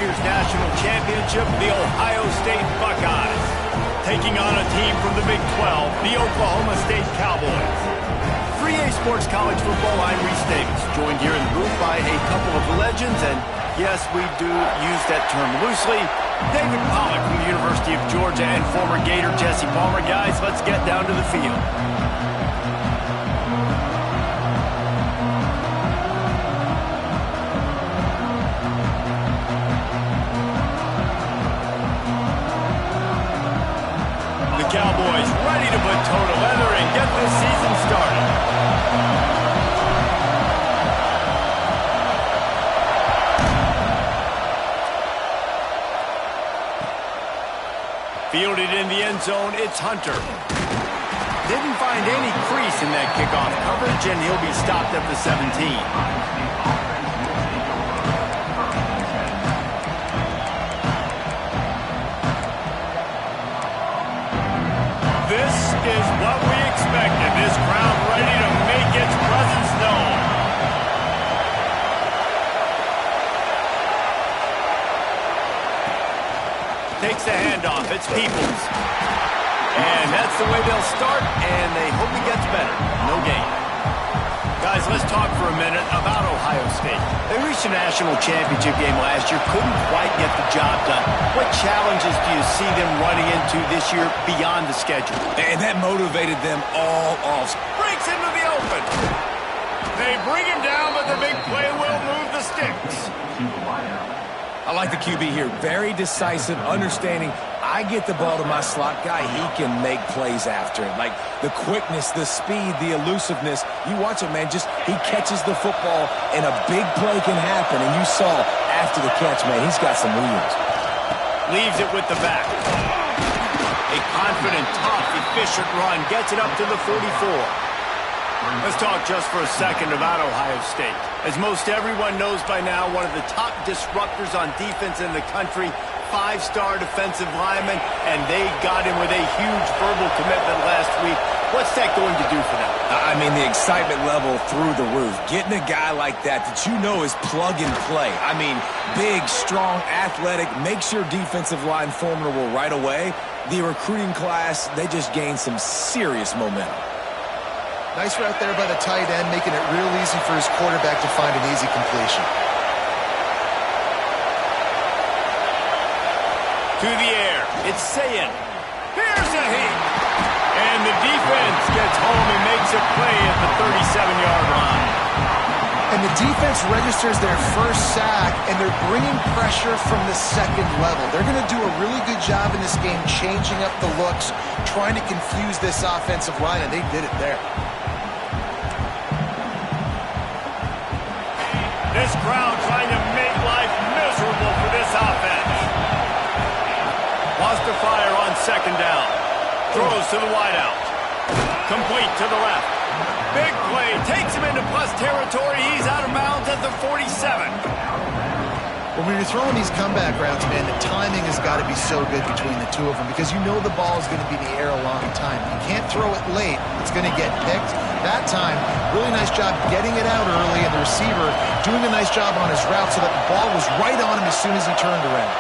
year's national championship, the Ohio State Buckeyes, taking on a team from the Big 12, the Oklahoma State Cowboys. 3A Sports College Football, I'm Reese Davis, joined here in the booth by a couple of legends, and yes, we do use that term loosely. David Pollack from the University of Georgia and former Gator Jesse Palmer. Guys, let's get down to the field. The Cowboys ready to put toe to leather and get this season started. Fielded in the end zone, it's Hunter. Didn't find any crease in that kickoff coverage, and he'll be stopped at the 17. This is what we expected. This crowd ready to make its presence known. Takes the handoff. It's Peoples. And that's the way they'll start, and they hope he gets better. No gain. Guys, let's talk for a minute about Ohio State. They reached a national championship game last year, couldn't quite get the job done. What challenges do you see them running into this year beyond the schedule? And that motivated them all off. Breaks into the open. They bring him down, but the big play will move the sticks. I like the QB here. Very decisive, understanding. I get the ball to my slot guy, he can make plays after it. Like the quickness, the speed, the elusiveness. You watch it, man. Just he catches the football, and a big play can happen. And you saw after the catch, man, he's got some wheels. Leaves it with the back. A confident, tough, efficient run. Gets it up to the 44. Let's talk just for a second about Ohio State. As most everyone knows by now, one of the top disruptors on defense in the country, 5-star defensive lineman, and they got him with a huge verbal commitment last week. What's that going to do for them? I mean, the excitement level through the roof. Getting a guy like that you know is plug and play. I mean, big, strong, athletic, makes your defensive line formidable right away. The recruiting class, they just gained some serious momentum. Nice route there by the tight end, making it real easy for his quarterback to find an easy completion. To the air, it's Sayin. Here's a hit. And the defense gets home and makes a play at the 37-yard line. And the defense registers their first sack, and they're bringing pressure from the second level. They're going to do a really good job in this game changing up the looks, trying to confuse this offensive line, and they did it there. This crowd trying to make life miserable for this offense. Wants to fire on second down. Throws to the wideout. Complete to the left. Big play. Takes him into plus territory. He's out of bounds at the 47. Well, when you're throwing these comeback routes, man, the timing has got to be so good between the two of them because you know the ball is going to be in the air a long time. You can't throw it late. It's going to get picked. That time, really nice job getting it out early, and the receiver doing a nice job on his route so that the ball was right on him as soon as he turned around.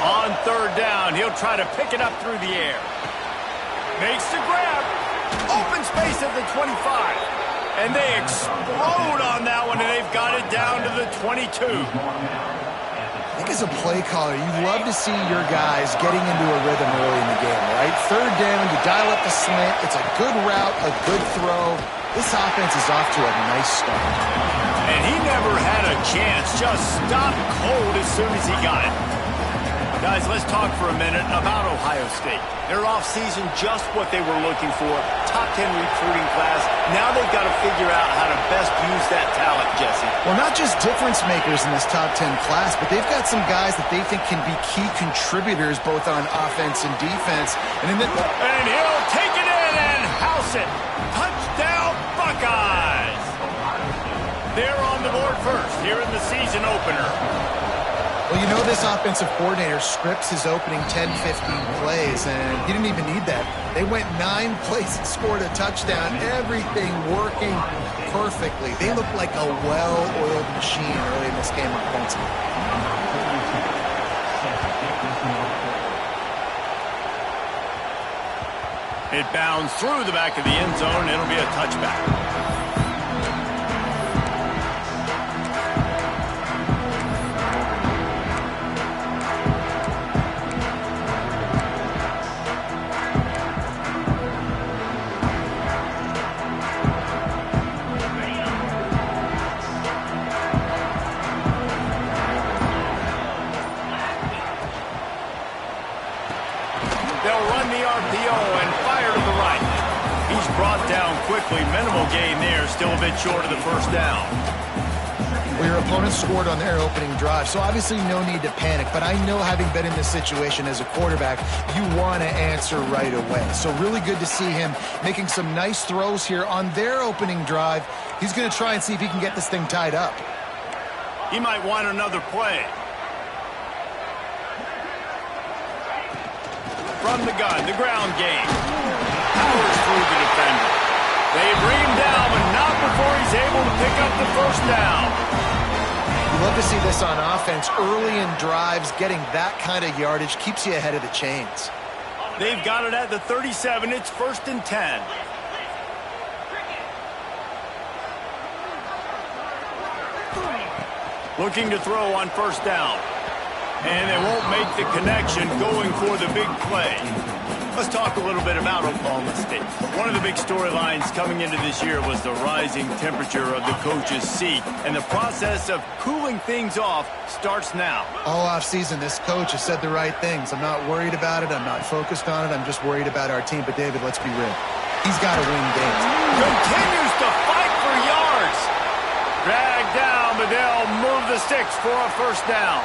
On third down, he'll try to pick it up through the air. Makes the grab. Open space at the 25. And they explode on that one, and they've got it down to the 22. I think as a play caller, you love to see your guys getting into a rhythm early in the game, right? Third down, you dial up the slant. It's a good route, a good throw. This offense is off to a nice start. And he never had a chance. Just stopped cold as soon as he got it. Guys, let's talk for a minute about Ohio State. Their offseason, just what they were looking for. Top 10 recruiting class. Now they've got to figure out how to best use that talent, Jesse. Well, not just difference makers in this top 10 class, but they've got some guys that they think can be key contributors both on offense and defense. And he'll take it in and house it. Touchdown, Buckeyes! They're on the board first here in the season opener. Well, you know this offensive coordinator scripts his opening 10, 15 plays, and he didn't even need that. They went 9 plays and scored a touchdown, everything working perfectly. They looked like a well-oiled machine early in this game offensively. It bounds through the back of the end zone. It'll be a touchback. Quickly, minimal gain there, still a bit short of the first down. Well, your opponent scored on their opening drive, so obviously no need to panic, but I know having been in this situation as a quarterback, you want to answer right away. So really good to see him making some nice throws here on their opening drive. He's going to try and see if he can get this thing tied up. He might want another play. From the gun, the ground game. Powers through the defender. They bring him down, but not before he's able to pick up the first down. You love to see this on offense. Early in drives, getting that kind of yardage keeps you ahead of the chains. They've got it at the 37. It's 1st and 10. Looking to throw on first down. And they won't make the connection going for the big play. Let's talk a little bit about Oklahoma State. One of the big storylines coming into this year was the rising temperature of the coach's seat, and the process of cooling things off starts now. All offseason, this coach has said the right things. I'm not worried about it. I'm not focused on it. I'm just worried about our team. But, David, let's be real. He's got to win games. Continues to fight for yards. Dragged down, but they'll move the sticks for a first down.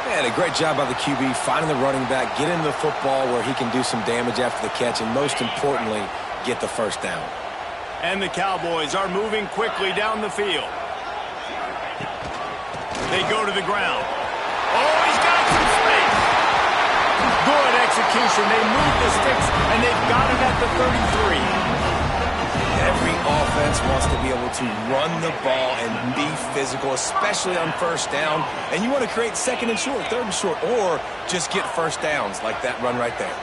And a great job by the QB finding the running back, get him the football where he can do some damage after the catch, and most importantly, get the first down. And the Cowboys are moving quickly down the field. They go to the ground. Oh, he's got some space. Good execution. They move the sticks, and they've got it at the 33. Every offense wants to be able to run the ball and be physical, especially on first down. And you want to create 2nd and short, 3rd and short, or just get first downs like that run right there.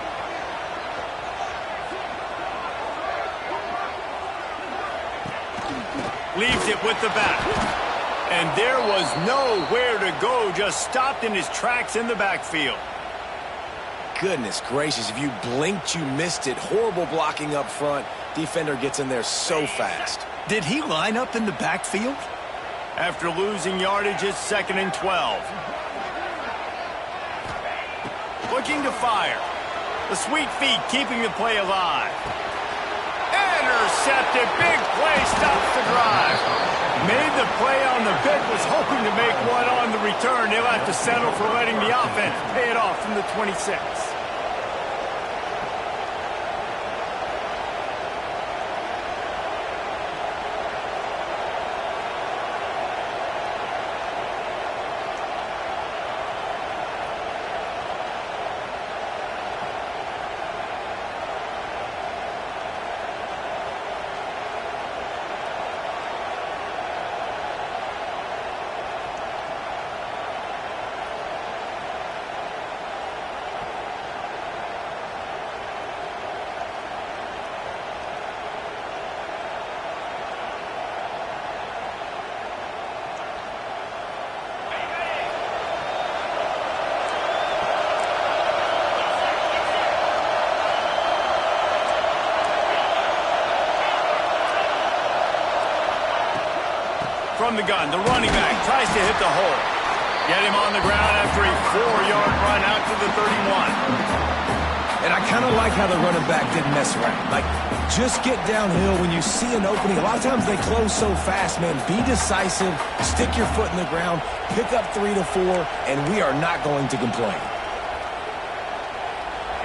Leaves it with the back. And there was nowhere to go, just stopped in his tracks in the backfield. Goodness gracious, if you blinked, you missed it. Horrible blocking up front. Defender gets in there so fast. Did he line up in the backfield? After losing yardage, it's 2nd and 12. Looking to fire. The sweet feet keeping the play alive. Intercepted. Big play stops the drive. Made the play on the pick, was hoping to make one on the return. They'll have to settle for letting the offense pay it off from the 26. From the gun, the running back tries to hit the hole. Get him on the ground after a 4-yard run out to the 31. And I kind of like how the running back didn't mess around. Like, just get downhill when you see an opening. A lot of times they close so fast, man. Be decisive, stick your foot in the ground, pick up 3 to 4, and we are not going to complain.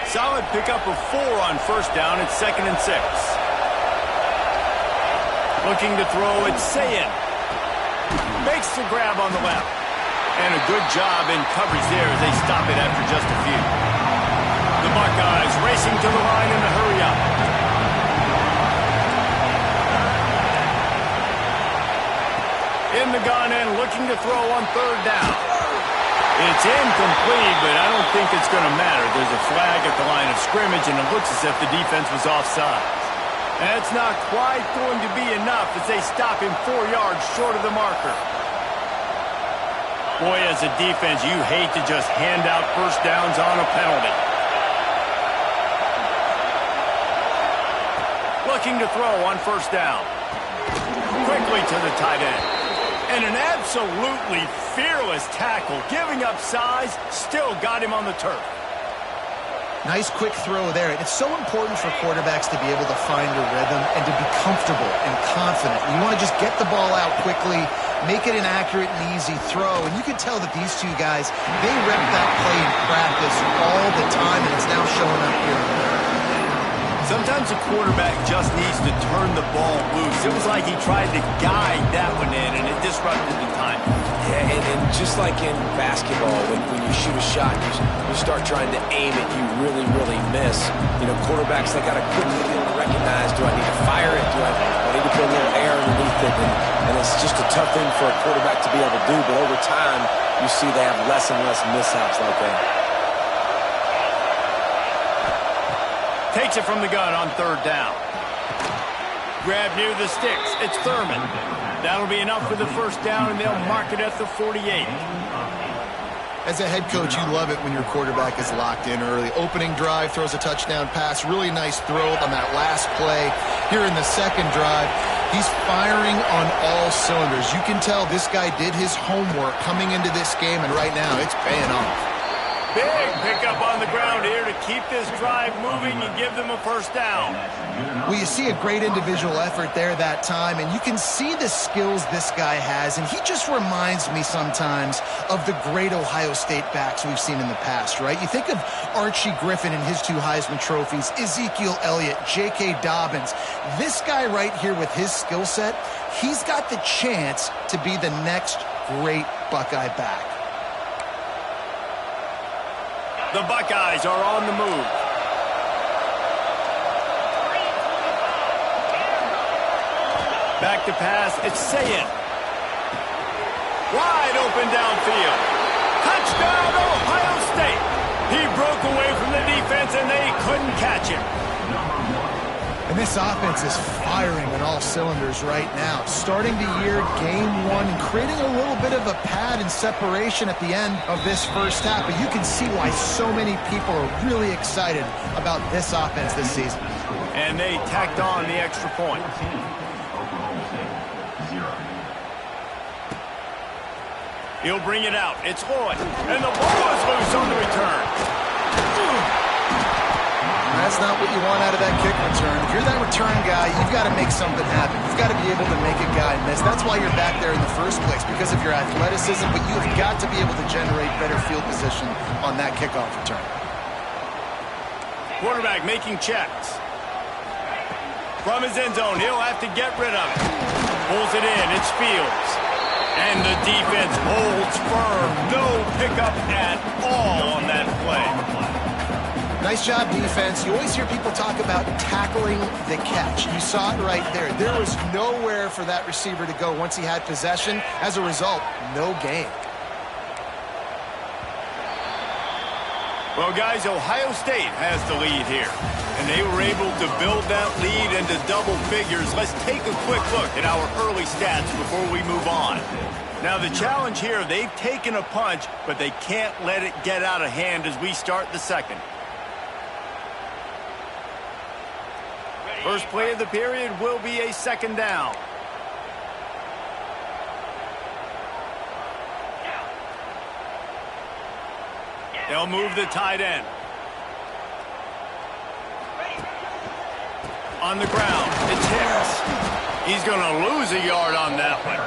Solid pickup of 4 on first down. It's 2nd and 6. Looking to throw, it's Sayin. Makes the grab on the left. And a good job in coverage there as they stop it after just a few. The Buckeyes racing to the line in the hurry up. In the gun and looking to throw on third down. It's incomplete, but I don't think it's going to matter. There's a flag at the line of scrimmage, and it looks as if the defense was offside. That's not quite going to be enough as they stop him 4 yards short of the marker. Boy, as a defense, you hate to just hand out first downs on a penalty. Looking to throw on first down. Quickly to the tight end. And an absolutely fearless tackle, giving up size, still got him on the turf. Nice quick throw there. It's so important for quarterbacks to be able to find a rhythm and to be comfortable and confident. You want to just get the ball out quickly, make it an accurate and easy throw. And you can tell that these two guys, they rep that play in practice all the time, and it's now showing up here. Sometimes a quarterback just needs to turn the ball loose. It was like he tried to guide that one in, and it disrupted the time. Yeah, and just like in basketball, when you shoot a shot, you start trying to aim it, you really, really miss. You know, quarterbacks, they got to quickly be able to recognize, do I need to fire it? Do I need to put a little air underneath it? And it's just a tough thing for a quarterback to be able to do, but over time, you see they have less and less mishaps like that. Takes it from the gun on third down. Grab near the sticks. It's Thurman. That'll be enough for the first down, and they'll mark it at the 48. As a head coach, you love it when your quarterback is locked in early. Opening drive, throws a touchdown pass. Really nice throw on that last play. Here in the second drive, he's firing on all cylinders. You can tell this guy did his homework coming into this game, and right now it's paying off. Big pickup on the ground here to keep this drive moving and give them a first down. Well, you see a great individual effort there that time, and you can see the skills this guy has, and he just reminds me sometimes of the great Ohio State backs we've seen in the past, right? You think of Archie Griffin and his 2 Heisman trophies, Ezekiel Elliott, J.K. Dobbins. This guy right here with his skill set, he's got the chance to be the next great Buckeye back. The Buckeyes are on the move. Back to pass, it's Sayin. Wide open downfield. Touchdown, Ohio State. He broke away from the defense, and they couldn't catch him. And this offense is firing on all cylinders right now. Starting the year, game 1, and creating a little bit of a pad and separation at the end of this first half. But you can see why so many people are really excited about this offense this season. And they tacked on the extra point. He'll bring it out. It's Lloyd. And the ball is loose on the return. That's not what you want out of that kick return. If you're that return guy, you've got to make something happen. You've got to be able to make a guy miss. That's why you're back there in the first place, because of your athleticism, but you've got to be able to generate better field position on that kickoff return. Quarterback making checks. From his end zone, he'll have to get rid of it. Pulls it in, it's Fields. And the defense holds firm. No pickup at all on that play. Nice job, defense. You always hear people talk about tackling the catch. You saw it right there. There was nowhere for that receiver to go once he had possession. As a result, no gain. Well, guys, Ohio State has the lead here. And they were able to build that lead into double figures. Let's take a quick look at our early stats before we move on. Now, the challenge here, they've taken a punch, but they can't let it get out of hand as we start the second. First play of the period will be a second down. They'll move the tight end. On the ground, it's Hicks. He's going to lose a yard on that one.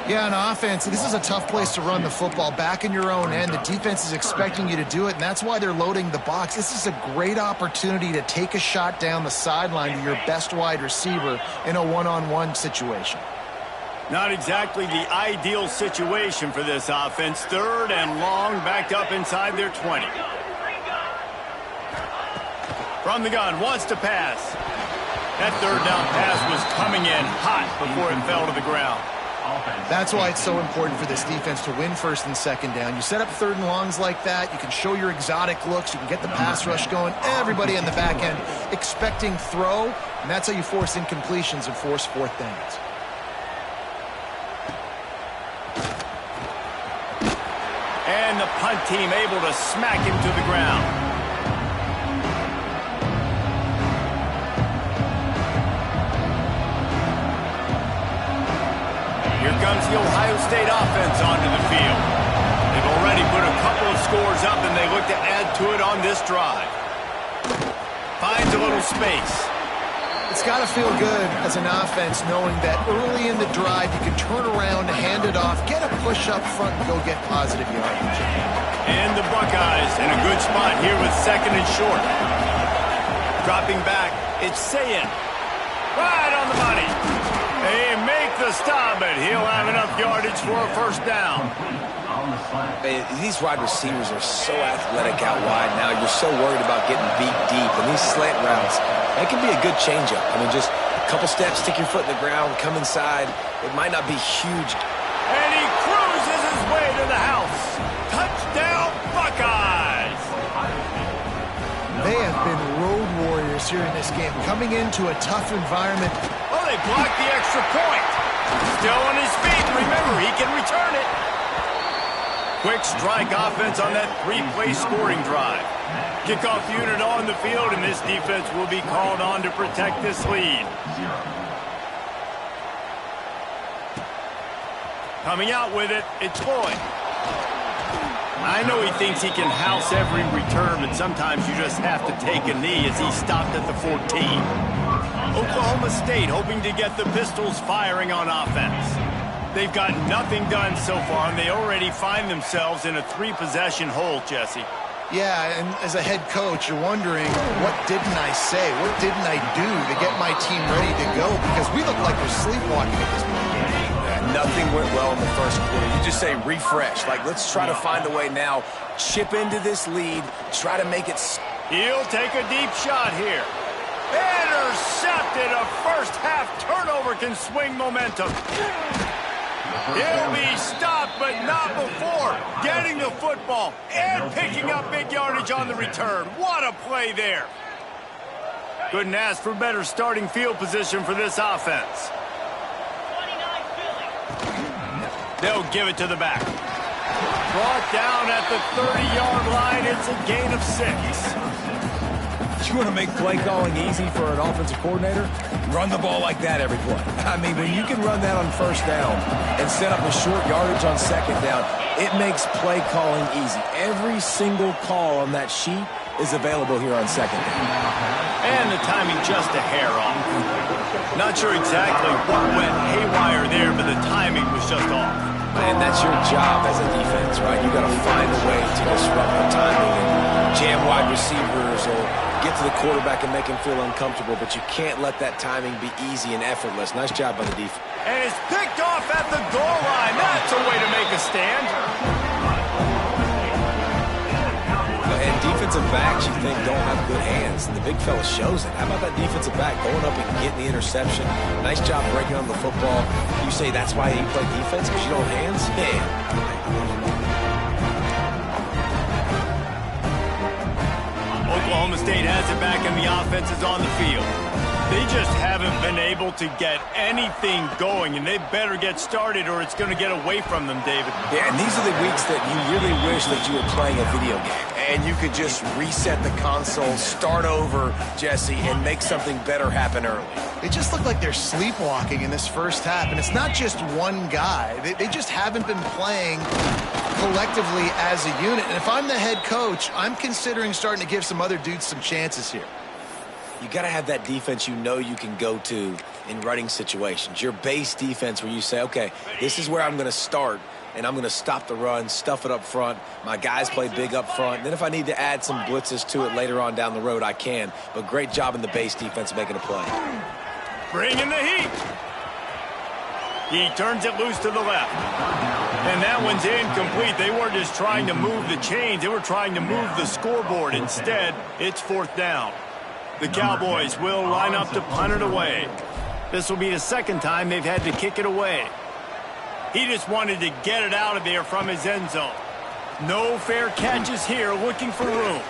Yeah, on offense, this is a tough place to run the football. Back in your own end, the defense is expecting you to do it, and that's why they're loading the box. This is a great opportunity to take a shot down the sideline to your best wide receiver in a one-on-one situation. Not exactly the ideal situation for this offense. 3rd and long, backed up inside their 20. From the gun, wants to pass. That 3rd down pass was coming in hot before it fell to the ground. That's why it's so important for this defense to win 1st and 2nd down. You set up 3rd and longs like that, you can show your exotic looks, you can get the pass rush going, everybody in the back end expecting throw, and that's how you force incompletions and force 4th downs. And the punt team able to smack him to the ground. Here comes the Ohio State offense onto the field. They've already put a couple of scores up, and they look to add to it on this drive. Finds a little space. It's got to feel good as an offense knowing that early in the drive you can turn around, hand it off, get a push up front, and go get positive yardage. And the Buckeyes in a good spot here with 2nd and short. Dropping back, it's Sayin. Right on the money. They make the stop, but he'll have enough yardage for a 1st down. These wide receivers are so athletic out wide now. You're so worried about getting beat deep. And these slant routes, that can be a good changeup. I mean, just a couple steps, stick your foot in the ground, come inside. It might not be huge. And he cruises his way to the house. Touchdown, Buckeyes! They have been road warriors here in this game, coming into a tough environment. Oh, they blocked the extra point. Still on his feet. Remember, he can return it. Quick strike offense on that 3-play scoring drive. Kickoff unit on the field, and this defense will be called on to protect this lead. Coming out with it, it's Floyd. I know he thinks he can house every return, but sometimes you just have to take a knee as he stopped at the 14. Oklahoma State hoping to get the Pistols firing on offense. They've got nothing done so far, and they already find themselves in a 3-possession hole, Jesse. Yeah, and as a head coach, you're wondering, what didn't I say? What didn't I do to get my team ready to go? Because we look like we're sleepwalking at this point. Nothing went well in the 1st quarter. You just say refresh. Like, let's try to find a way now. Chip into this lead. Try to make it. He'll take a deep shot here. Intercepted. A first-half turnover can swing momentum. He'll be stopped, but not before getting the football and picking up big yardage on the return. What a play there. Couldn't ask for better starting field position for this offense. They'll give it to the back. Brought down at the 30-yard line. It's a gain of 6. You want to make play calling easy for an offensive coordinator? Run the ball like that every play. I mean, when you can run that on 1st down and set up a short yardage on 2nd down, it makes play calling easy. Every single call on that sheet is available here on 2nd down. And the timing just a hair off. Not sure exactly what went haywire there, but the timing was just off. And that's your job as a defense, right? You got to find a way to disrupt the timing and jam wide receivers or get to the quarterback and make him feel uncomfortable, but you can't let that timing be easy and effortless. Nice job by the defense. And it's picked off at the goal line. That's a way to make a stand. And defensive backs, you think, don't have good hands, and the big fella shows it. How about that defensive back going up and getting the interception? Nice job breaking on the football. You say that's why you play defense, because you don't have hands? Yeah. Oklahoma State has it back, and the offense is on the field. They just haven't been able to get anything going, and they better get started or it's going to get away from them, David. Yeah, and these are the weeks that you really wish that you were playing a video game and you could just reset the console, start over, Jesse, and make something better happen early. They just look like they're sleepwalking in this 1st half, and it's not just one guy. They just haven't been playing collectively as a unit. And if I'm the head coach, I'm considering starting to give some other dudes some chances here. You got to have that defense you know you can go to in running situations. Your base defense where you say, okay, this is where I'm going to start, and I'm going to stop the run, stuff it up front. My guys play big up front. Then if I need to add some blitzes to it later on down the road, I can. But great job in the base defense making a play. Bringing the heat. He turns it loose to the left. And that one's incomplete. They weren't just trying to move the chains. They were trying to move the scoreboard. Instead, it's 4th down. The Cowboys will line up to punt it away. This will be the 2nd time they've had to kick it away. He just wanted to get it out of there from his end zone. No fair catches here, looking for room.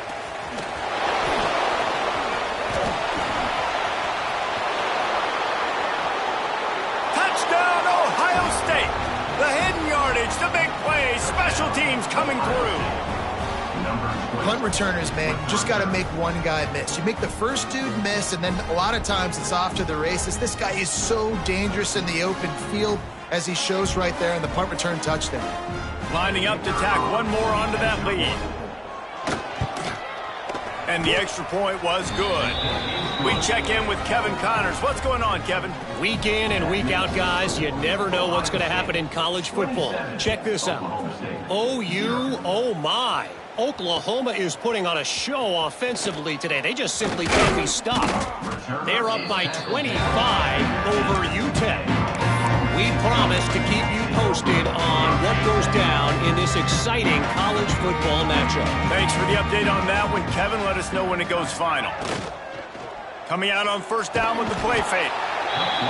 Touchdown, Ohio State. The hidden yardage, the big play, special teams coming through. Punt returners, man, you just got to make one guy miss. You make the first dude miss, and then a lot of times it's off to the races. This guy is so dangerous in the open field, as he shows right there in the punt return touchdown. Lining up to tack one more onto that lead. And the extra point was good. We check in with Kevin Connors. What's going on, Kevin? Week in and week out, guys, you never know what's going to happen in college football. Check this out. OU, oh my. Oklahoma is putting on a show offensively today. They just simply can't be stopped. They're up by 25 over UTEP. We promise to keep you posted on what goes down in this exciting college football matchup. Thanks for the update on that one, Kevin. Let us know when it goes final. Coming out on 1st down with the play fake.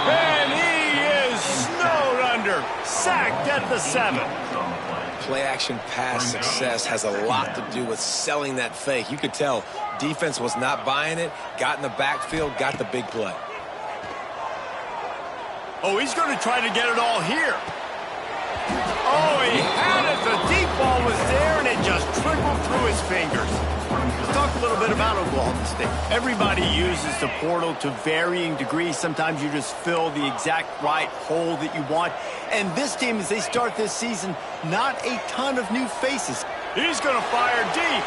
And he is snowed under. Sacked at the 7. Play-action pass success has a lot to do with selling that fake. You could tell defense was not buying it, got in the backfield, got the big play. Oh, he's going to try to get it all here. Oh, he had it. The deep ball was there, and it just trickled through his fingers. Let's talk a little bit about Oklahoma State. Everybody uses the portal to varying degrees. Sometimes you just fill the exact right hole that you want. And this team, as they start this season, not a ton of new faces. He's going to fire deep.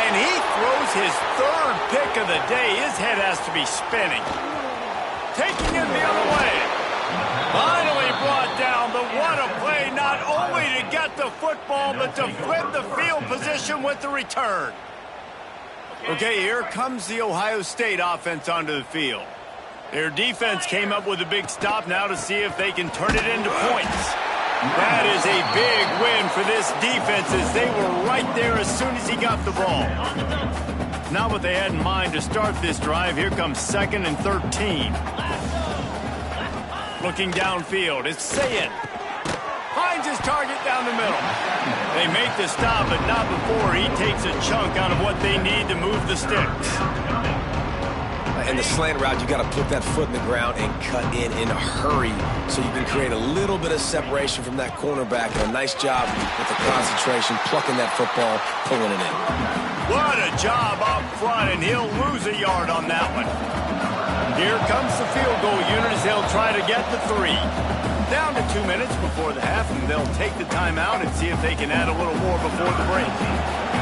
And he throws his 3rd pick of the day. His head has to be spinning. Taking it the other way. Finally brought down. The what a play, not only to get the football, but to flip the field position with the return. Okay, here comes the Ohio State offense onto the field. Their defense came up with a big stop now to see if they can turn it into points. That is a big win for this defense, as they were right there as soon as he got the ball. Not what they had in mind to start this drive. Here comes 2nd and 13. Looking downfield, it's Sayed. Finds his target down the middle. They make the stop, but not before he takes a chunk out of what they need to move the sticks. In the slant route, you got to put that foot in the ground and cut in a hurry so you can create a little bit of separation from that cornerback. And a nice job with the concentration, plucking that football, pulling it in. What a job up front, and he'll lose a yard on that one. Here comes the field goal unit as they'll try to get the 3. Down to 2 minutes before the half, and they'll take the timeout and see if they can add a little more before the break.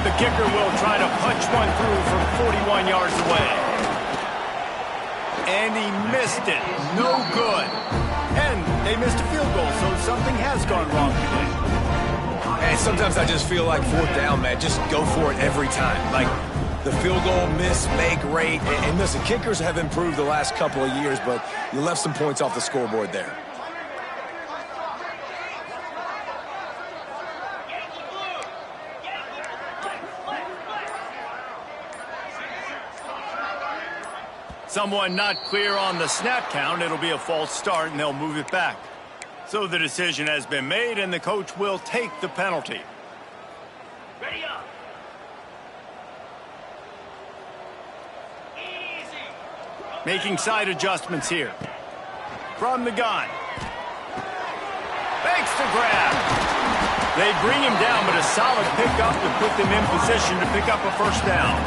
The kicker will try to punch one through from 41 yards away. And he missed it. No good. And they missed a field goal, so something has gone wrong today. And sometimes I just feel like 4th down, man. Just go for it every time. Like the field goal miss, make, rate. And listen, kickers have improved the last couple of years, but you left some points off the scoreboard there. Someone not clear on the snap count. It'll be a false start, and they'll move it back. So the decision has been made, and the coach will take the penalty. Ready up. Easy. Making side adjustments here. From the gun. Fakes the grab. They bring him down, but a solid pickup to put them in position to pick up a 1st down.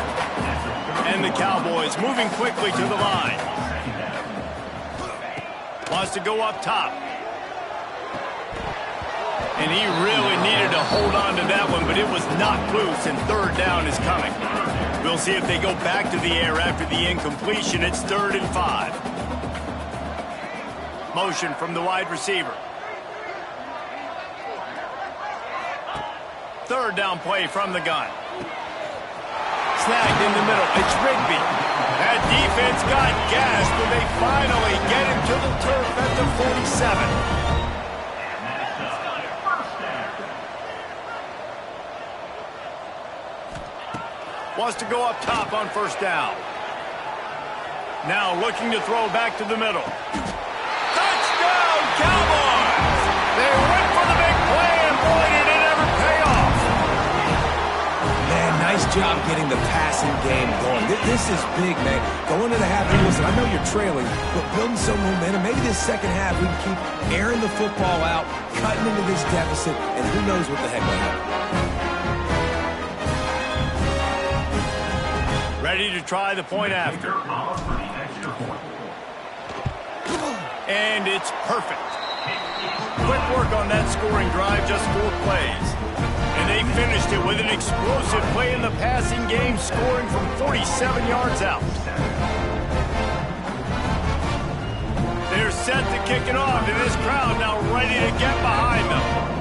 And the Cowboys moving quickly to the line. Wants to go up top. And he really needed to hold on to that one, but it was knocked loose, and 3rd down is coming. We'll see if they go back to the air after the incompletion. It's 3rd and 5. Motion from the wide receiver. 3rd down play from the gun. Snagged in the middle. It's Rigby. That defense got gassed when they finally get him to the turf at the 47. Wants to go up top on first down. Now looking to throw back to the middle. Touchdown, Cowboys! They went for the big play, and boy, did it ever pay off. Man, nice job getting the passing game going. This is big, man. Going to the half, listen, I know you're trailing, but building some momentum. Maybe this second half we can keep airing the football out, cutting into this deficit, and who knows what the heck will happen. Ready to try the point after. And it's perfect. Quick work on that scoring drive, just 4 plays. And they finished it with an explosive play in the passing game, scoring from 47 yards out. They're set to kick it off, and this crowd now ready to get behind them.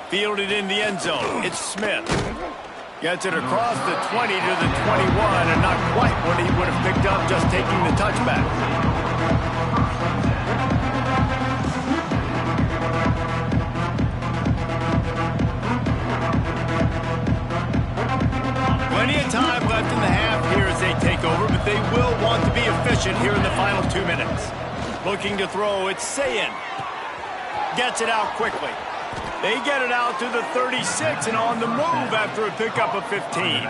Fielded in the end zone. It's Smith. Gets it across the 20 to the 21, and not quite what he would have picked up just taking the touchback. Plenty of time left in the half here as they take over, but they will want to be efficient here in the final 2 minutes. Looking to throw, it's Sayin. Gets it out quickly. They get it out to the 36 and on the move after a pickup of 15.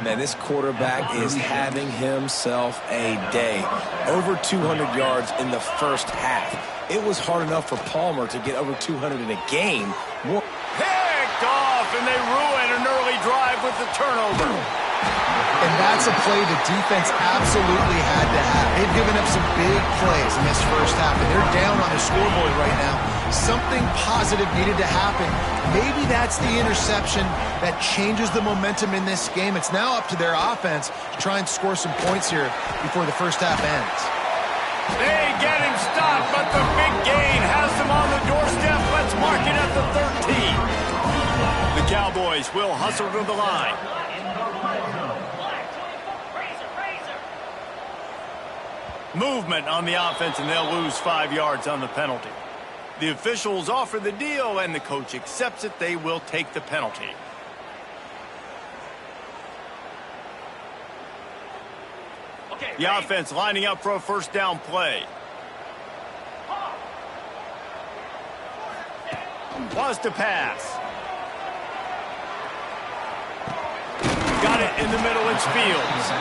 Man, this quarterback is having himself a day. Over 200 yards in the first half. It was hard enough for Palmer to get over 200 in a game. Picked off, and they ruin an early drive with the turnover. And that's a play the defense absolutely had to have. They've given up some big plays in this first half, and they're down on the scoreboard right now. Something positive needed to happen. Maybe that's the interception that changes the momentum in this game. It's now up to their offense to try and score some points here before the first half ends. They get him stopped, but the big gain has them on the doorstep. Let's mark it at the 13. The Cowboys will hustle to the line. Movement on the offense, and they'll lose 5 yards on the penalty. The officials offer the deal, and the coach accepts it. They will take the penalty. The offense lining up for a first down play. Was to pass. Got it in the middle, it's Fields.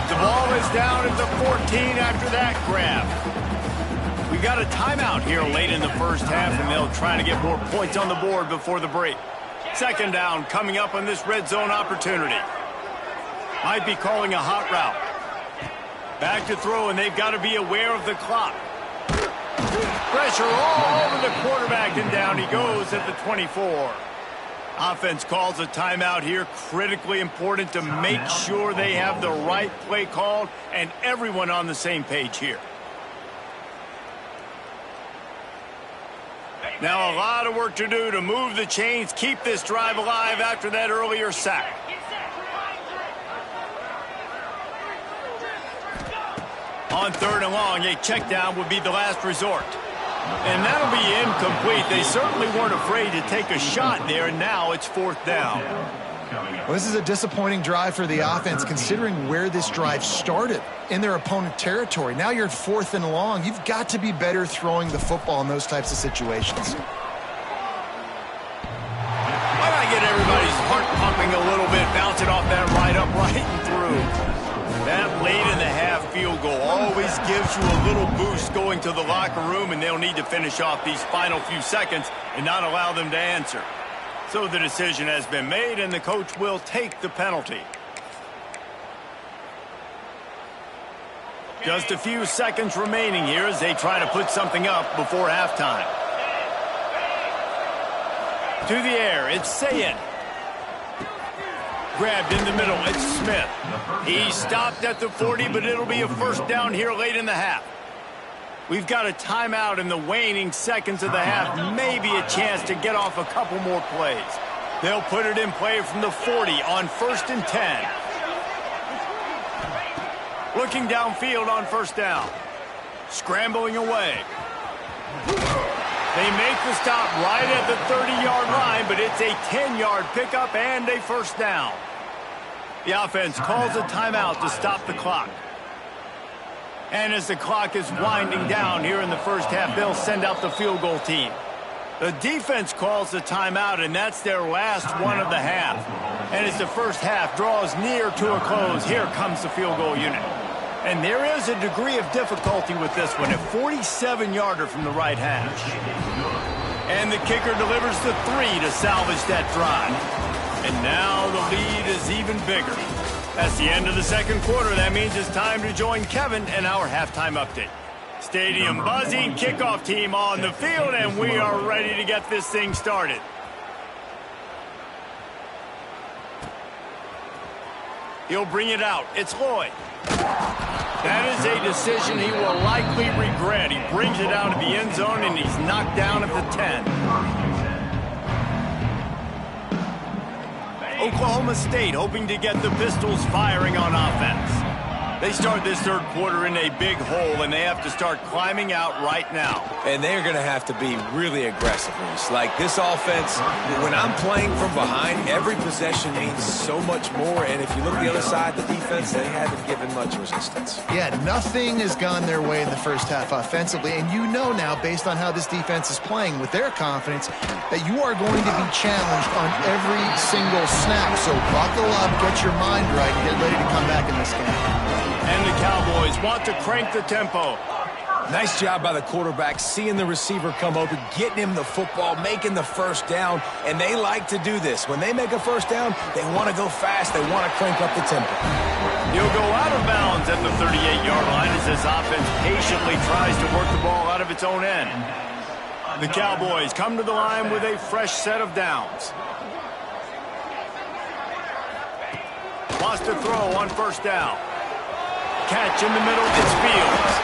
The ball is down at the 14 after that grab. We got a timeout here late in the first half, and they'll try to get more points on the board before the break. Second down coming up on this red zone opportunity. Might be calling a hot route. Back to throw, and they've got to be aware of the clock. Pressure all over the quarterback, and down he goes at the 24. Offense calls a timeout here. Critically important to make sure they have the right play called and everyone on the same page here. Now a lot of work to do to move the chains, keep this drive alive after that earlier sack. On third and long, a check down would be the last resort. And that'll be incomplete. They certainly weren't afraid to take a shot there, and now it's fourth down. Well, this is a disappointing drive for the offense, considering where this drive started, in their opponent territory. Now you're at fourth and long. You've got to be better throwing the football in those types of situations. Why not get everybody's heart pumping a little bit, bouncing off that right up, right and through. That late in the half field goal always gives you a little boost going to the locker room, and they'll need to finish off these final few seconds and not allow them to answer. So the decision has been made, and the coach will take the penalty. Just a few seconds remaining here as they try to put something up before halftime. To the air, it's Sayin. Grabbed in the middle, it's Smith. He stopped at the 40, but it'll be a first down here late in the half. We've got a timeout in the waning seconds of the half. Maybe a chance to get off a couple more plays. They'll put it in play from the 40 on 1st and 10. Looking downfield on 1st down. Scrambling away. They make the stop right at the 30-yard line, but it's a 10-yard pickup and a 1st down. The offense calls a timeout to stop the clock. And as the clock is winding down here in the first half, they'll send out the field goal team. The defense calls the timeout, and that's their last one of the half. And as the first half draws near to a close, here comes the field goal unit. And there is a degree of difficulty with this one, a 47-yarder from the right hash. And the kicker delivers the 3 to salvage that drive. And now the lead is even bigger. That's the end of the second quarter. That means it's time to join Kevin and our halftime update. Stadium buzzing, kickoff team on the field, and we are ready to get this thing started. He'll bring it out. It's Lloyd. That is a decision he will likely regret. He brings it out of the end zone, and he's knocked down at the 10. Oklahoma State hoping to get the Pistols firing on offense. They start this third quarter in a big hole, and they have to start climbing out right now. And they're going to have to be really aggressive. Like this offense, when I'm playing from behind, every possession means so much more. And if you look at the other side, the defense, they haven't given much resistance. Yeah, nothing has gone their way in the first half offensively. And you know now, based on how this defense is playing with their confidence, that you are going to be challenged on every single snap. So buckle up, get your mind right, and get ready to come back in this game. And the Cowboys want to crank the tempo. Nice job by the quarterback, seeing the receiver come open, getting him the football, making the first down, and they like to do this. When they make a first down, they want to go fast. They want to crank up the tempo. He'll go out of bounds at the 38-yard line as this offense patiently tries to work the ball out of its own end. The Cowboys come to the line with a fresh set of downs. Lost to throw on 1st down. Catch in the middle, it's Fields.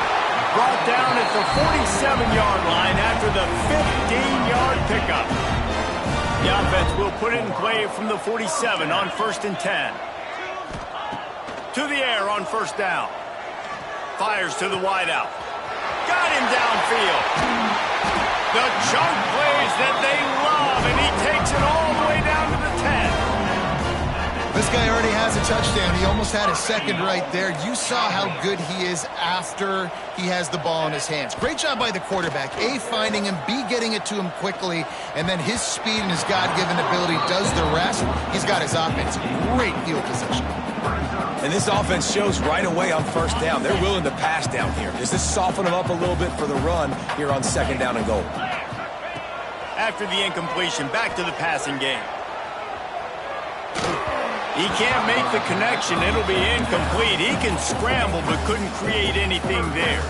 Brought down at the 47-yard line after the 15-yard pickup. The offense will put it in play from the 47 on 1st and 10. To the air on 1st down. Fires to the wideout. Got him downfield. The chunk plays that they love, and he takes it all the way down to the 10. This guy already has a touchdown. He almost had a second right there. You saw how good he is after he has the ball in his hands. Great job by the quarterback. A, finding him, B, getting it to him quickly, and then his speed and his God-given ability does the rest. He's got his offense. Great field position. And this offense shows right away on 1st down. They're willing to pass down here. Does this soften them up a little bit for the run here on 2nd down and goal? After the incompletion, back to the passing game. He can't make the connection. It'll be incomplete. He can scramble, but couldn't create anything there.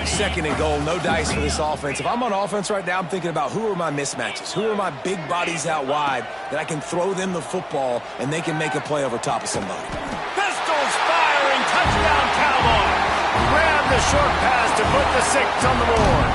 2nd and goal, no dice for this offense. If I'm on offense right now, I'm thinking about who are my mismatches? Who are my big bodies out wide that I can throw them the football and they can make a play over top of somebody? Pistols firing, touchdown Cowboys. Grab the short pass to put the 6 on the board.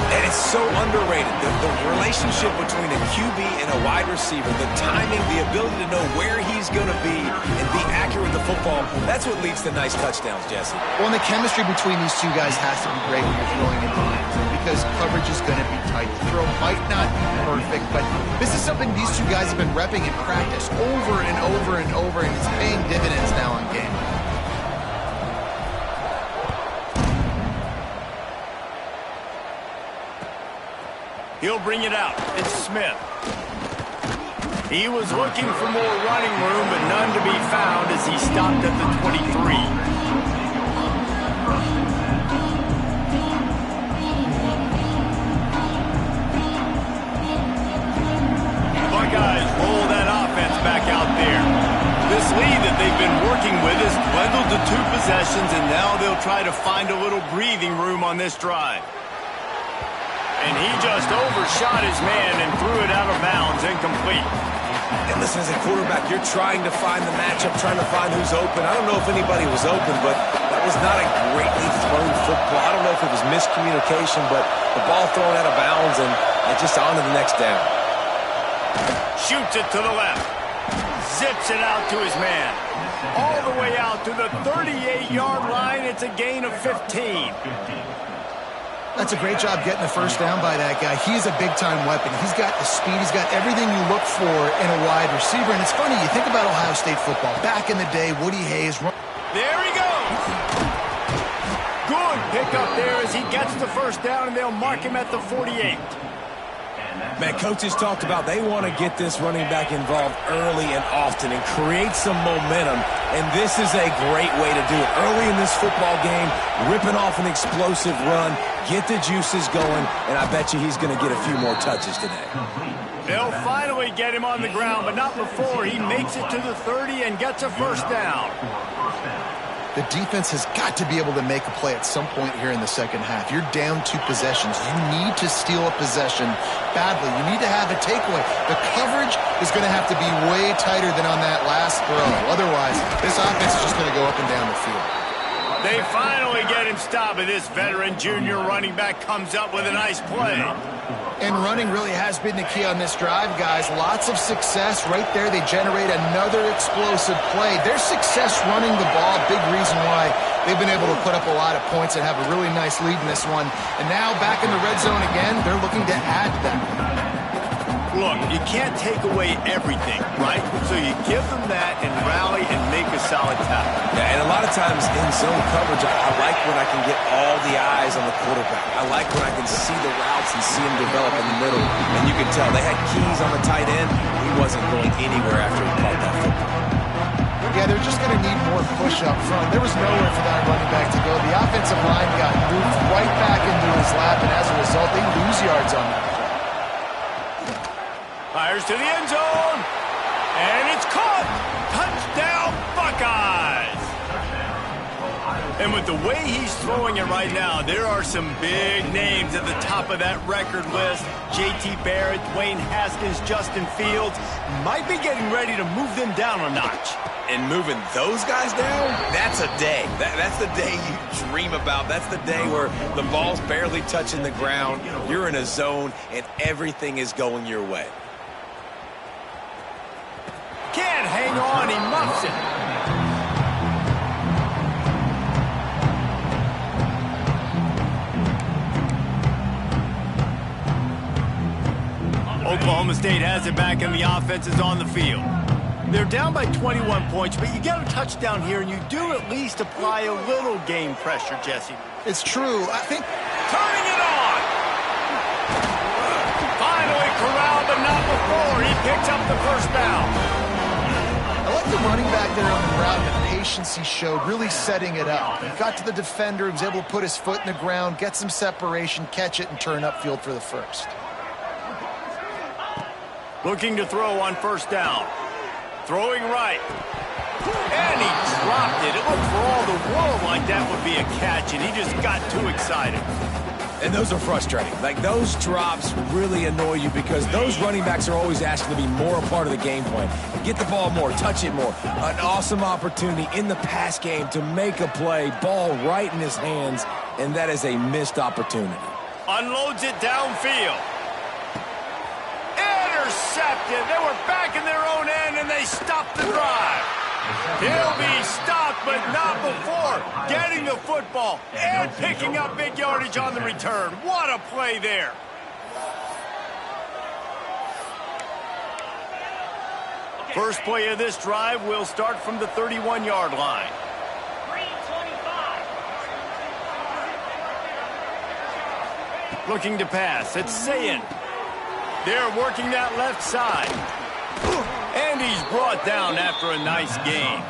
And it's so underrated. The relationship between a QB and a wide receiver, the timing, the ability to know where he's going to be and be accurate with the football, that's what leads to nice touchdowns, Jesse. Well, and the chemistry between these two guys has to be great when you're throwing into the end zone because coverage is going to be tight. The throw might not be perfect, but this is something these two guys have been repping in practice over and over and over, and it's paying dividends now in game. He'll bring it out. It's Smith. He was looking for more running room, but none to be found as he stopped at the 23. Buckeyes roll that offense back out there. This lead that they've been working with is dwindled to 2 possessions, and now they'll try to find a little breathing room on this drive. And he just overshot his man and threw it out of bounds, incomplete. And listen, as a quarterback, you're trying to find the matchup, trying to find who's open. I don't know if anybody was open, but that was not a greatly thrown football. football. I don't know if it was miscommunication, but the ball thrown out of bounds and just on to the next down. Shoots it to the left. Zips it out to his man. All the way out to the 38-yard line. It's a gain of 15. That's a great job getting the first down by that guy. He's a big-time weapon. He's got the speed. He's got everything you look for in a wide receiver. And it's funny, you think about Ohio State football. Back in the day, Woody Hayes. There he goes. Good pickup there as he gets the first down, and they'll mark him at the 48. Man, coaches talked about they want to get this running back involved early and often and create some momentum, and this is a great way to do it. Early in this football game, ripping off an explosive run, get the juices going, and I bet you he's going to get a few more touches today. They'll finally get him on the ground, but not before he makes it to the 30 and gets a first down. The defense has got to be able to make a play at some point here in the second half. You're down 2 possessions. You need to steal a possession badly. You need to have a takeaway. The coverage is going to have to be way tighter than on that last throw. Otherwise, this offense is just going to go up and down the field. They finally get him stopped, and this veteran junior running back comes up with a nice play. And running really has been the key on this drive, guys. Lots of success right there. They generate another explosive play. Their success running the ball, big reason why they've been able to put up a lot of points and have a really nice lead in this one. And now back in the red zone again, they're looking to add to that. Look, you can't take away everything, right? So you give them that and rally and make a solid tackle. Yeah, and a lot of times in zone coverage, I like when I can get all the eyes on the quarterback. I like when I can see the routes and see him develop in the middle. And you can tell they had keys on the tight end. He wasn't going anywhere after he caught that football. Yeah, they're just going to need more push up front. There was nowhere for that running back to go. The offensive line got moved right back into his lap, and as a result, they lose yards on that. Fires to the end zone, and it's caught. Touchdown, Buckeyes. And with the way he's throwing it right now, there are some big names at the top of that record list. J.T. Barrett, Dwayne Haskins, Justin Fields might be getting ready to move them down a notch. And moving those guys down, that's a day. That's the day you dream about. That's the day where the ball's barely touching the ground. You're in a zone, and everything is going your way. Can't hang on, he muffs it. Oklahoma State has it back, and the offense is on the field. They're down by 21 points, but you get a touchdown here, and you do at least apply a little game pressure, Jesse. It's true. I think turning it on. Finally corralled, but not before. He picks up the first down. I like the running back there on the route, the patience he showed, really setting it up. He got to the defender, he was able to put his foot in the ground, get some separation, catch it, and turn upfield for the first. Looking to throw on first down. Throwing right. And he dropped it. It looked for all the world like that would be a catch, and he just got too excited. And those are frustrating. Like, those drops really annoy you because those running backs are always asking to be more a part of the game plan. Get the ball more, touch it more. An awesome opportunity in the pass game to make a play, ball right in his hands, and that is a missed opportunity. Unloads it downfield. Intercepted. They were back in their own end, and they stopped the drive. He'll be stopped, but not before getting the football and picking up big yardage on the return. What a play there. First play of this drive will start from the 31-yard line. Looking to pass. It's Sayin. They're working that left side. And he's brought down after a nice gain.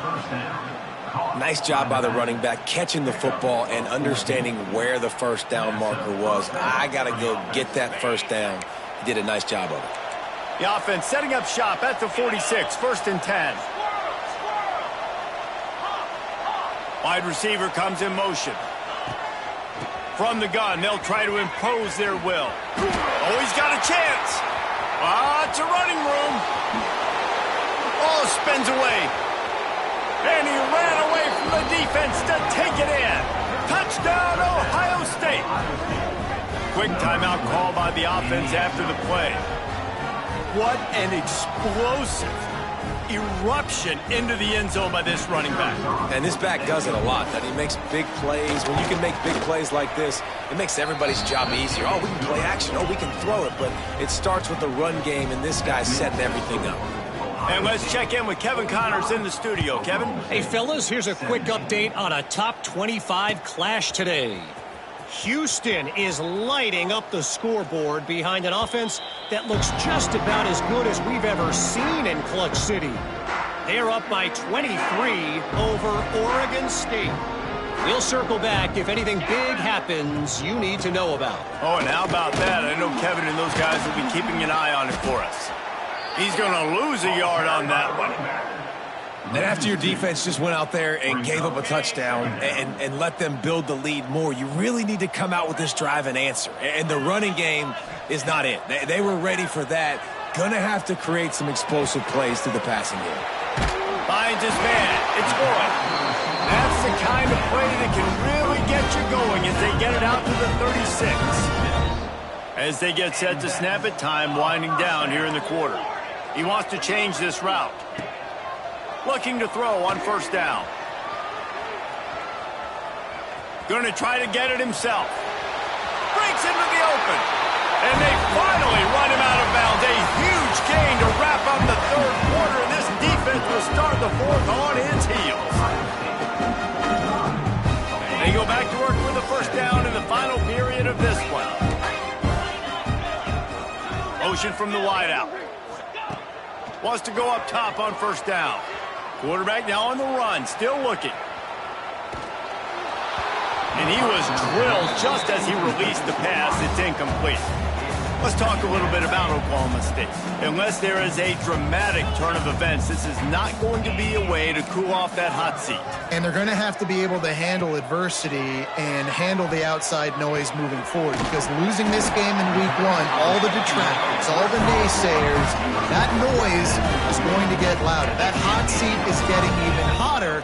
Nice job by the running back, catching the football and understanding where the first down marker was. I got to go get that first down. He did a nice job of it. The offense setting up shop at the 46, 1st and 10. Wide receiver comes in motion. From the gun, they'll try to impose their will. Oh, he's got a chance. It's a running room. Oh, spins away. And he ran away from the defense to take it in. Touchdown, Ohio Quick timeout call by the offense after the play. What an explosive eruption into the end zone by this running back. And this back does it a lot. That he makes big plays. When you can make big plays like this, it makes everybody's job easier. Oh, we can play action. Oh, we can throw it. But it starts with the run game, and this guy's setting everything up. And let's check in with Kevin Connors in the studio. Kevin? Hey, fellas, here's a quick update on a top 25 clash today. Houston is lighting up the scoreboard behind an offense that looks just about as good as we've ever seen in Clutch City. They're up by 23 over Oregon State. We'll circle back if anything big happens you need to know about. Oh, and how about that? I know Kevin and those guys will be keeping an eye on it for us. He's going to lose a yard on that one. And after your defense just went out there and gave up a touchdown and let them build the lead more, you really need to come out with this drive and answer. And the running game is not it. They were ready for that. Going to have to create some explosive plays through the passing game. Finds his man. It's good. That's the kind of play that can really get you going as they get it out to the 36. As they get set to snap it, time winding down here in the quarter. He wants to change this route. Looking to throw on first down. Going to try to get it himself. Breaks into the open. And they finally run him out of bounds. A huge gain to wrap up the third quarter. And this defense will start the fourth on its heels. They go back to work with the first down in the final period of this one. Motion from the wideout. Wants to go up top on first down. Quarterback now on the run, still looking. And he was drilled just as he released the pass. It's incomplete. Let's talk a little bit about Oklahoma State. Unless there is a dramatic turn of events, this is not going to be a way to cool off that hot seat. And they're going to have to be able to handle adversity and handle the outside noise moving forward, because losing this game in week one, all the detractors, all the naysayers, that noise is going to get louder. That hot seat is getting even hotter.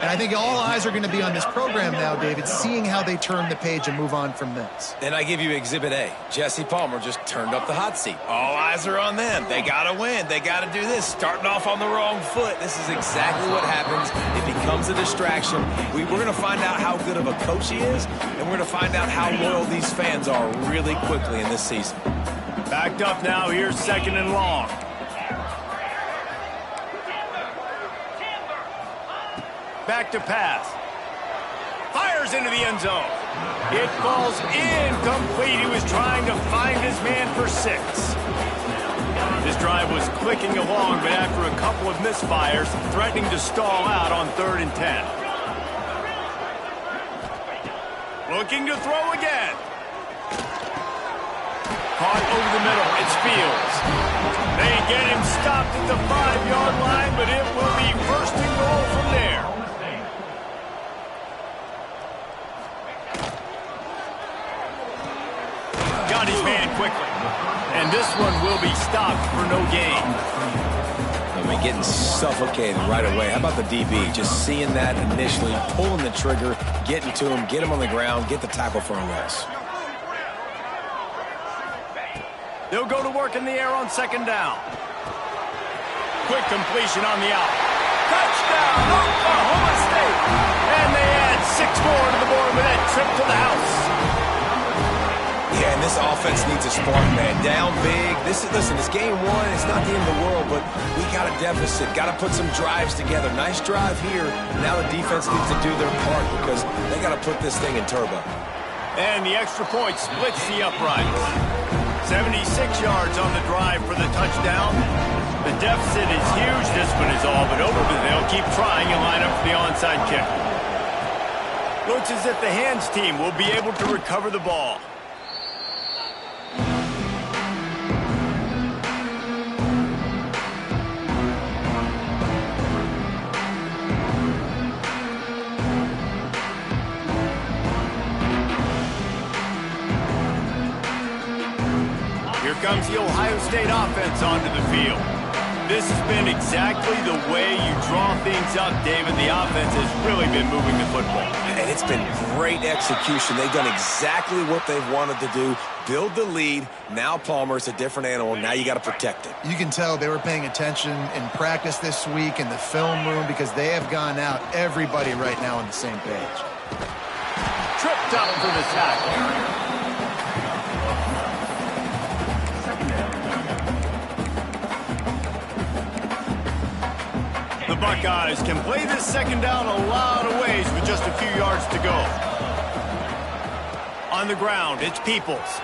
And I think all eyes are going to be on this program now, David, seeing how they turn the page and move on from this. And I give you Exhibit A. Jesse Palmer just turned up the hot seat. All eyes are on them. They got to win. They got to do this. Starting off on the wrong foot. This is exactly what happens. It becomes a distraction. We're going to find out how good of a coach he is, and we're going to find out how loyal these fans are really quickly in this season. Backed up now. Here's second and long. Back to pass. Fires into the end zone. It falls incomplete. He was trying to find his man for 6. This drive was clicking along, but after a couple of misfires, threatening to stall out on 3rd and 10. Looking to throw again. Caught over the middle. It's Fields. They get him stopped at the 5-yard line, but it will be first and goal from there. Got his man quickly. And this one will be stopped for no gain. I mean, getting suffocated right away. How about the DB? Just seeing that initially, pulling the trigger, getting to him, get him on the ground, get the tackle for a loss. They'll go to work in the air on second down. Quick completion on the out. Touchdown, Oklahoma State. And they add 6 more to the board with that trip to the house. Yeah, and this offense needs a spark, man. Down big. Listen, it's game one. It's not the end of the world, but we got a deficit. Got to put some drives together. Nice drive here. Now the defense needs to do their part because they got to put this thing in turbo. And the extra point splits the uprights. 76 yards on the drive for the touchdown. The deficit is huge. This one is all but over, but they'll keep trying and line up for the onside kick. Looks as if the hands team will be able to recover the ball. Here comes the Ohio State offense onto the field. This has been exactly the way you draw things up, David. The offense has really been moving the football. And it's been great execution. They've done exactly what they've wanted to do. Build the lead. Now Palmer's a different animal. Now you got to protect it. You can tell they were paying attention in practice this week in the film room because they have gone out, everybody right now on the same page. Tripped up for the tackle. The Buckeyes can play this second down a lot of ways with just a few yards to go. On the ground, it's Peoples.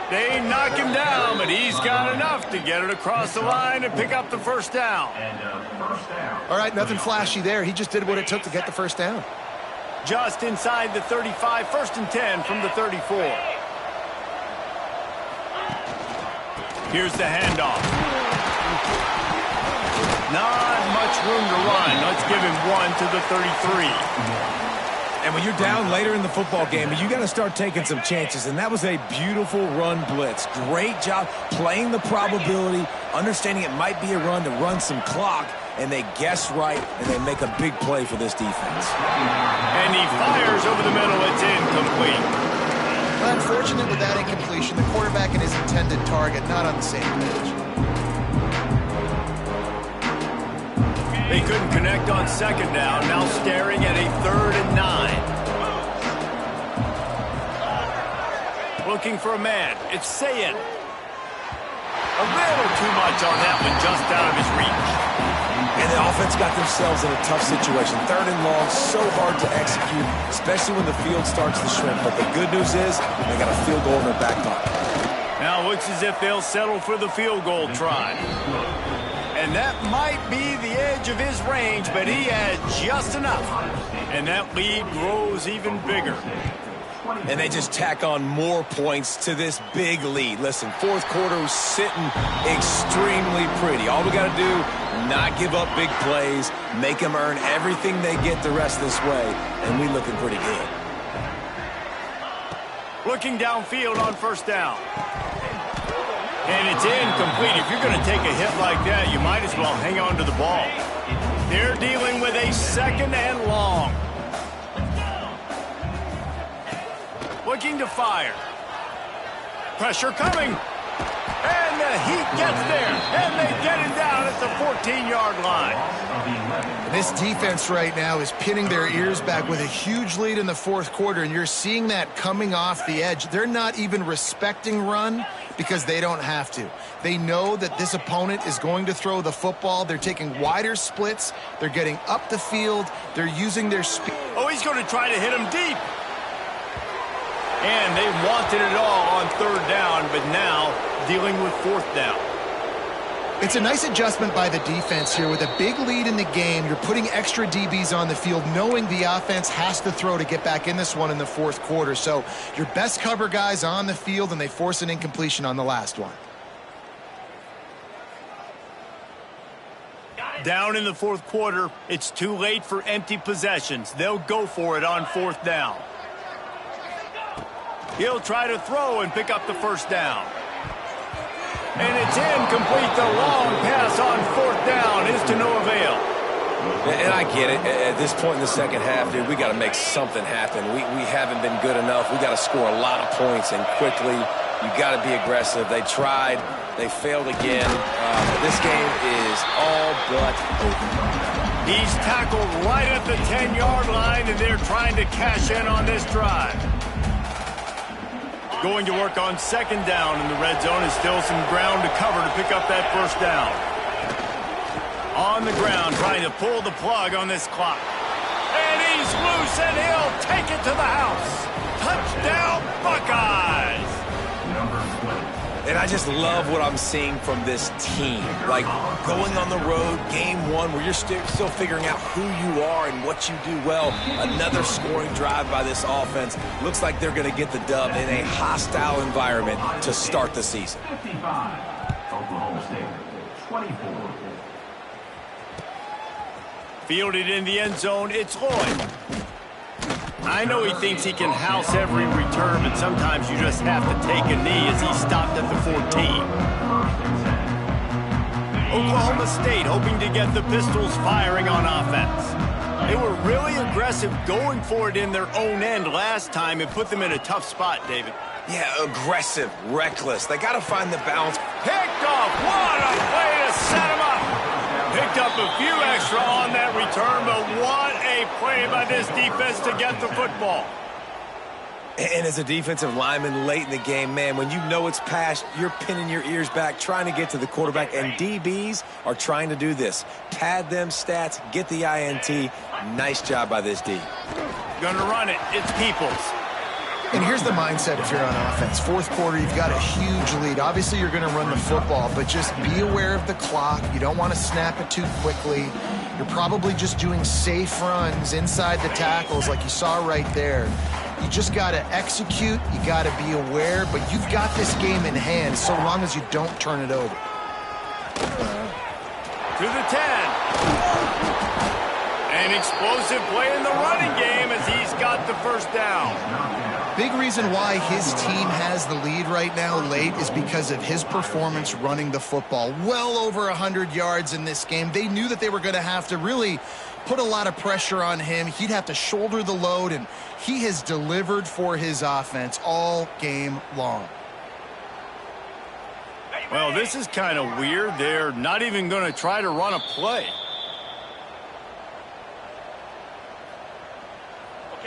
They knock him down, but he's got enough to get it across the line and pick up the first down. All right, nothing flashy there. He just did what it took to get the first down. Just inside the 35, 1st and 10 from the 34. Here's the handoff. Not much room to run. Let's give him one to the 33. And when you're down later in the football game, you got to start taking some chances, and that was a beautiful run blitz. Great job playing the probability, understanding it might be a run to run some clock, and they guess right, and they make a big play for this defense. And he fires over the middle. It's incomplete. Well, unfortunate with that incompletion. The quarterback and his intended target not on the same page. They couldn't connect on second down. Now staring at a 3rd and 9. Looking for a man. It's Sayin. A little too much on that one, just out of his reach. And the offense got themselves in a tough situation. 3rd and long, so hard to execute, especially when the field starts to shrink. But the good news is they got a field goal in their back pocket. Now it looks as if they'll settle for the field goal try. And that might be the edge of his range, but he had just enough. And that lead grows even bigger. And they just tack on more points to this big lead. Listen, 4th quarter was sitting extremely pretty. All we got to do, not give up big plays, make them earn everything they get the rest this way, and we looking pretty good. Looking downfield on 1st down. And it's incomplete. If you're going to take a hit like that, you might as well hang on to the ball. They're dealing with a 2nd and long. Looking to fire. Pressure coming. And the Heat gets there. And they get it down at the 14-yard line. This defense right now is pinning their ears back with a huge lead in the 4th quarter, and you're seeing that coming off the edge. They're not even respecting run because they don't have to. They know that this opponent is going to throw the football. They're taking wider splits. They're getting up the field. They're using their speed. Oh, he's going to try to hit him deep. And they wanted it all on 3rd down, but now dealing with 4th down. It's a nice adjustment by the defense here. With a big lead in the game, you're putting extra DBs on the field, knowing the offense has to throw to get back in this one in the 4th quarter. So your best cover guys on the field, and they force an incompletion on the last one. Down in the 4th quarter, it's too late for empty possessions. They'll go for it on 4th down. He'll try to throw and pick up the 1st down. And it's incomplete. The long pass on 4th down is to no avail. And I get it. At this point in the second half, dude, we got to make something happen. We haven't been good enough. We got to score a lot of points, and quickly. You got to be aggressive. They tried. They failed again. This game is all but over. He's tackled right at the 10-yard line, and they're trying to cash in on this drive. Going to work on 2nd down in the red zone. Is still some ground to cover to pick up that 1st down. On the ground, trying to pull the plug on this clock. And he's loose, and he'll take it to the house. Touchdown, Buckeyes! And I just love what I'm seeing from this team. Like, going on the road, game 1, where you're still figuring out who you are and what you do well. Another scoring drive by this offense. Looks like they're going to get the dub in a hostile environment to start the season. 55, Oklahoma State, 24. Fielded in the end zone, it's Lloyd. I know he thinks he can house every return, but sometimes you just have to take a knee as he stopped at the 14. Oklahoma State hoping to get the Pistols firing on offense. They were really aggressive going for it in their own end last time and put them in a tough spot, David. Yeah, aggressive, reckless. They got to find the balance. Picked off. What a way to set him up. Picked up a few extra on that return, but what a play by this defense to get the football. And as a defensive lineman late in the game, man, when you know it's passed, you're pinning your ears back, trying to get to the quarterback, and DBs are trying to do this. Pad them stats, get the INT. Nice job by this D. Gonna run it. It's Peoples. And here's the mindset if you're on offense. Fourth quarter, you've got a huge lead. Obviously, you're going to run the football, but just be aware of the clock. You don't want to snap it too quickly. You're probably just doing safe runs inside the tackles like you saw right there. You just got to execute. You got to be aware, but you've got this game in hand so long as you don't turn it over. To the 10. An explosive play in the running game as he's got the first down. Big reason why his team has the lead right now late is because of his performance running the football. Well over 100 yards in this game. They knew that they were going to have to really put a lot of pressure on him. He'd have to shoulder the load, and he has delivered for his offense all game long. Well, this is kind of weird. They're not even going to try to run a play.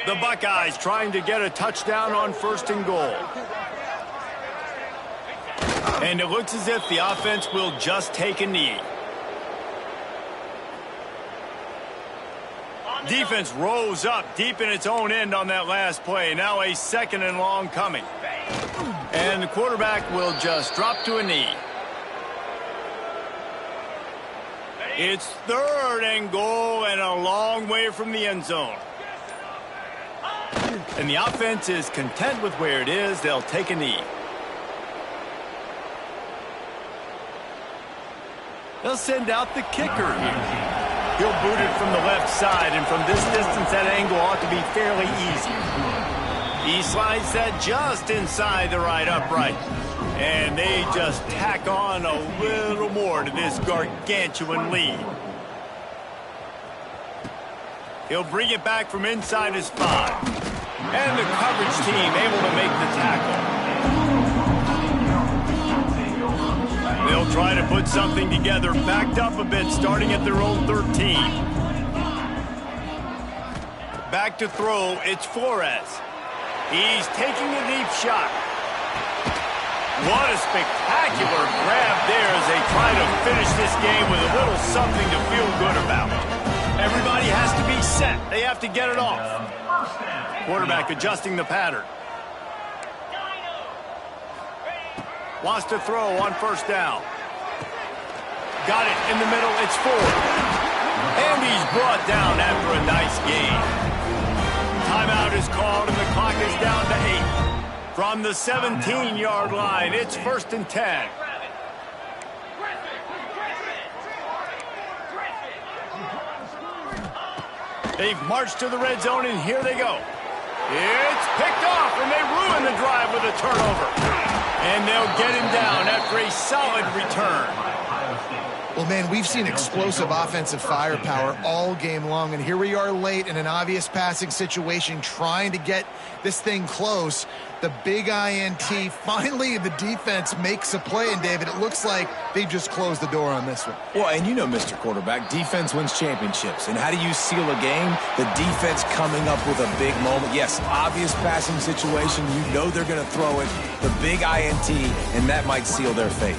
The Buckeyes trying to get a touchdown on 1st and goal. And it looks as if the offense will just take a knee. Defense rose up deep in its own end on that last play. Now a 2nd and long coming. And the quarterback will just drop to a knee. It's 3rd and goal and a long way from the end zone. And the offense is content with where it is. They'll take a knee. They'll send out the kicker here. He'll boot it from the left side, and from this distance, that angle ought to be fairly easy. He slides that just inside the right upright. And they just tack on a little more to this gargantuan lead. He'll bring it back from inside his 5. And the coverage team able to make the tackle. They'll try to put something together, backed up a bit, starting at their own 13. Back to throw, it's Flores. He's taking a deep shot. What a spectacular grab there as they try to finish this game with a little something to feel good about. Everybody has to be set. They have to get it off. Quarterback adjusting the pattern. Wants to throw on 1st down. Got it in the middle. It's 4. And he's brought down after a nice gain. Timeout is called and the clock is down to 8. From the 17-yard line, it's 1st and 10. They've marched to the red zone, and here they go. It's picked off, and they ruin the drive with a turnover. And they'll get him down after a solid return. Well, man, we've seen explosive offensive firepower all game long, and here we are late in an obvious passing situation trying to get this thing close. The big INT, finally the defense makes a play, and David, it looks like they just closed the door on this one. Well, and you know, Mr. Quarterback, defense wins championships. And how do you seal a game? The defense coming up with a big moment. Yes, obvious passing situation. You know they're going to throw it. The big INT, and that might seal their fate.